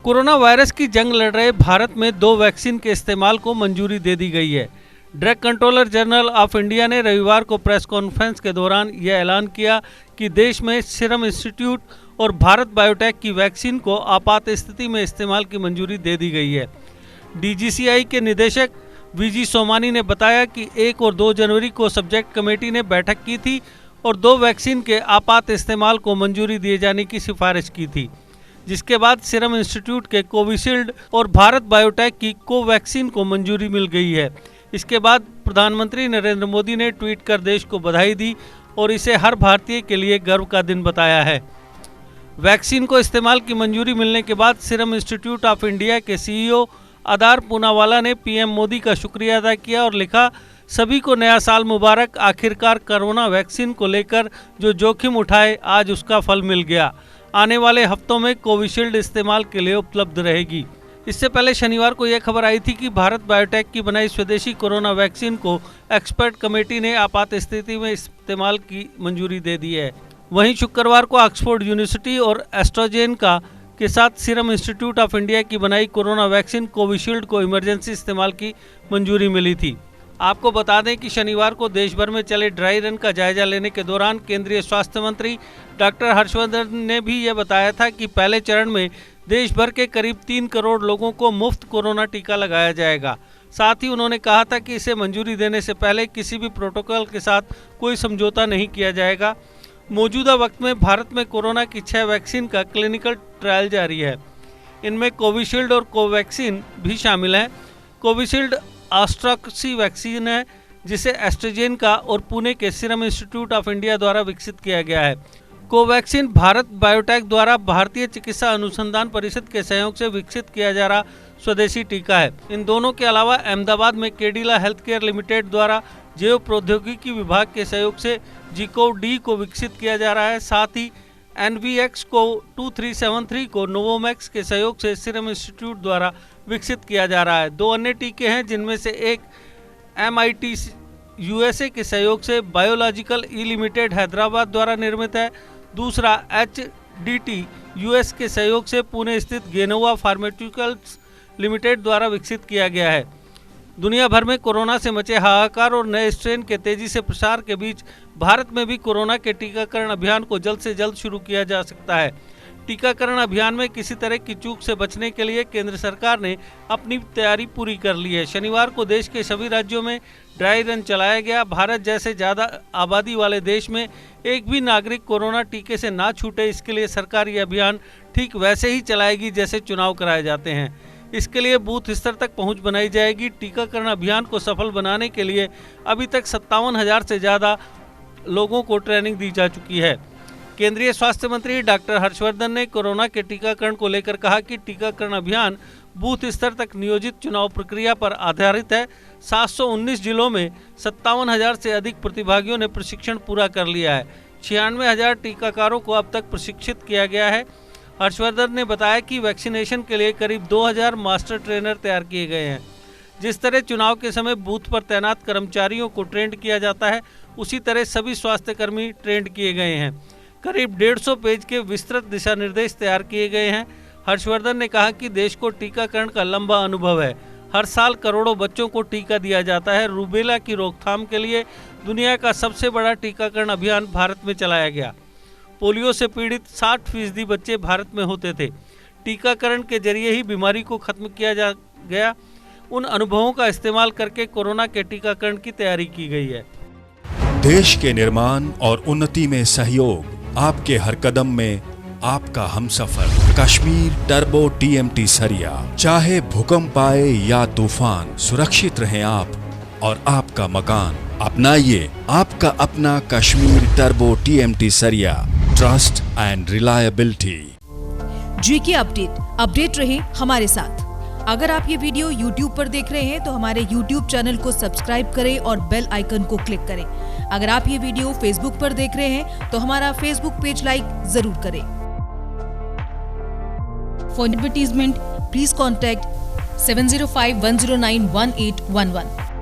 Corona virus की जंग लड़ रहे भारत में 2 वैक्सीन के इस्तेमाल को मंजूरी दे दी गई है। Drug controller general of India ने रविवार को प्रेस कॉन्फ्रेंस के दौरान यह ऐलान किया कि देश में सीरम इंस्टीट्यूट और भारत बायोटेक की वैक्सीन को आपात स्थिति में इस्तेमाल की मंजूरी दे दी गई है। DGCI के निदेशक VG सोमानी ने बताया कि 1 और 2 जनवरी को सब्जेक्ट कमेटी ने बैठक की थी और 2 वैक्सीन के आपात इस्तेमाल को मंजूरी दिए जाने की सिफारिश की थी, जिसके बाद सीरम इंस्टीट्यूट के कोविशील्ड और भारत बायोटेक की कोवैक्सीन को मंजूरी मिल गई है। इसके बाद प्रधानमंत्री नरेंद्र मोदी ने ट्वीट कर देश को बधाई दी और इसे हर भारतीय के लिए गर्व का दिन बताया है। वैक्सीन को इस्तेमाल की मंजूरी मिलने के बाद सीरम इंस्टीट्यूट ऑफ इंडिया के CEO अदार पूनावाला ने PM मोदी का शुक्रिया अदा किया और लिखा, सभी को नया साल मुबारक। आखिरकार कोरोना वैक्सीन को लेकर जो जोखिम उठाए आज उसका फल मिल गया। आने वाले हफ्तों में कोविशील्ड इस्तेमाल के लिए उपलब्ध रहेगी। इससे पहले शनिवार को यह खबर आई थी कि भारत बायोटेक की बनाई स्वदेशी कोरोना वैक्सीन को एक्सपर्ट कमेटी ने आपात स्थिति में इस्तेमाल की मंजूरी दे दी है। वहीं शुक्रवार को ऑक्सफोर्ड यूनिवर्सिटी और एस्ट्राजेनेका के साथ सीरम इंस्टीट्यूट ऑफ इंडिया की बनाई कोरोना वैक्सीन कोविशील्ड को इमरजेंसी इस्तेमाल की मंजूरी मिली थी। आपको बता दें कि शनिवार को देश भर में चले ड्राई रन का जायजा लेने के दौरान केंद्रीय स्वास्थ्य मंत्री डॉक्टर हर्षवर्धन ने भी यह बताया था कि पहले चरण में देश भर के करीब 3 करोड़ लोगों को मुफ्त कोरोना टीका लगाया जाएगा। साथ ही उन्होंने कहा था कि इसे मंजूरी देने से पहले किसी भी प्रोटोकॉल के साथ कोई समझौता नहीं किया जाएगा। मौजूदा वक्त में भारत में कोरोना की 6 वैक्सीन का क्लिनिकल ट्रायल जारी है। इनमें कोविशील्ड और कोवैक्सीन भी शामिल हैं। कोविशील्ड एस्ट्राजेनेका वैक्सीन है, जिसे एस्ट्राजेनेका और पुणे के सीरम इंस्टीट्यूट ऑफ इंडिया द्वारा विकसित किया गया है। कोवैक्सीन भारत बायोटेक द्वारा भारतीय चिकित्सा अनुसंधान परिषद के सहयोग से विकसित किया जा रहा स्वदेशी टीका है। इन दोनों के अलावा अहमदाबाद में कैडिला हेल्थकेयर लिमिटेड द्वारा जैव प्रौद्योगिकी विभाग के सहयोग से GCOV-D को विकसित किया जा रहा है। साथ ही NVX को 2373 को नोवोमैक्स के सहयोग से सीरम इंस्टीट्यूट द्वारा विकसित किया जा रहा है। 2 अन्य टीके हैं, जिनमें से एक MIT USA के सहयोग से बायोलॉजिकल ई लिमिटेड हैदराबाद द्वारा निर्मित है। दूसरा HDT US के सहयोग से पुणे स्थित गेनोवा फार्मास्यूटिकल्स लिमिटेड द्वारा विकसित किया गया है। दुनिया भर में कोरोना से मचे हाहाकार और नए स्ट्रेन के तेजी से प्रसार के बीच भारत में भी कोरोना के टीकाकरण अभियान को जल्द से जल्द शुरू किया जा सकता है। टीकाकरण अभियान में किसी तरह की चूक से बचने के लिए केंद्र सरकार ने अपनी तैयारी पूरी कर ली है। शनिवार को देश के सभी राज्यों में ड्राई रन चलाया गया। भारत जैसे ज़्यादा आबादी वाले देश में एक भी नागरिक कोरोना टीके से ना छूटे, इसके लिए सरकार ये अभियान ठीक वैसे ही चलाएगी जैसे चुनाव कराए जाते हैं। इसके लिए बूथ स्तर तक पहुंच बनाई जाएगी। टीकाकरण अभियान को सफल बनाने के लिए अभी तक 57,000 से ज़्यादा लोगों को ट्रेनिंग दी जा चुकी है। केंद्रीय स्वास्थ्य मंत्री डॉक्टर हर्षवर्धन ने कोरोना के टीकाकरण को लेकर कहा कि टीकाकरण अभियान बूथ स्तर तक नियोजित चुनाव प्रक्रिया पर आधारित है। 719 जिलों में 57,000 से अधिक प्रतिभागियों ने प्रशिक्षण पूरा कर लिया है। 96,000 टीकाकारों को अब तक प्रशिक्षित किया गया है। हर्षवर्धन ने बताया कि वैक्सीनेशन के लिए करीब 2000 मास्टर ट्रेनर तैयार किए गए हैं। जिस तरह चुनाव के समय बूथ पर तैनात कर्मचारियों को ट्रेंड किया जाता है, उसी तरह सभी स्वास्थ्यकर्मी ट्रेंड किए गए हैं। करीब 150 पेज के विस्तृत दिशा निर्देश तैयार किए गए हैं। हर्षवर्धन ने कहा कि देश को टीकाकरण का लंबा अनुभव है। हर साल करोड़ों बच्चों को टीका दिया जाता है। रूबेला की रोकथाम के लिए दुनिया का सबसे बड़ा टीकाकरण अभियान भारत में चलाया गया। पोलियो से पीड़ित 60% बच्चे भारत में होते थे। टीकाकरण के जरिए ही बीमारी को खत्म किया जा गया। उन अनुभवों का इस्तेमाल करके कोरोना के टीकाकरण की तैयारी की गई है। देश के निर्माण और उन्नति में सहयोग, आपके हर कदम में आपका हमसफर। कश्मीर टर्बो TMT सरिया, चाहे भूकंप आए या तूफान, सुरक्षित रहें आप और आपका मकान। अपनाइए आपका अपना कश्मीर टर्बो TMT सरिया, trust and reliability. GK update रहे हमारे साथ। अगर आप ये वीडियो YouTube पर देख रहे हैं तो हमारे YouTube चैनल को सब्सक्राइब करें और बेल आइकन को क्लिक करें। अगर आप ये वीडियो Facebook पर देख रहे हैं तो हमारा Facebook पेज लाइक जरूर करें। For advertisement please contact 7051091811।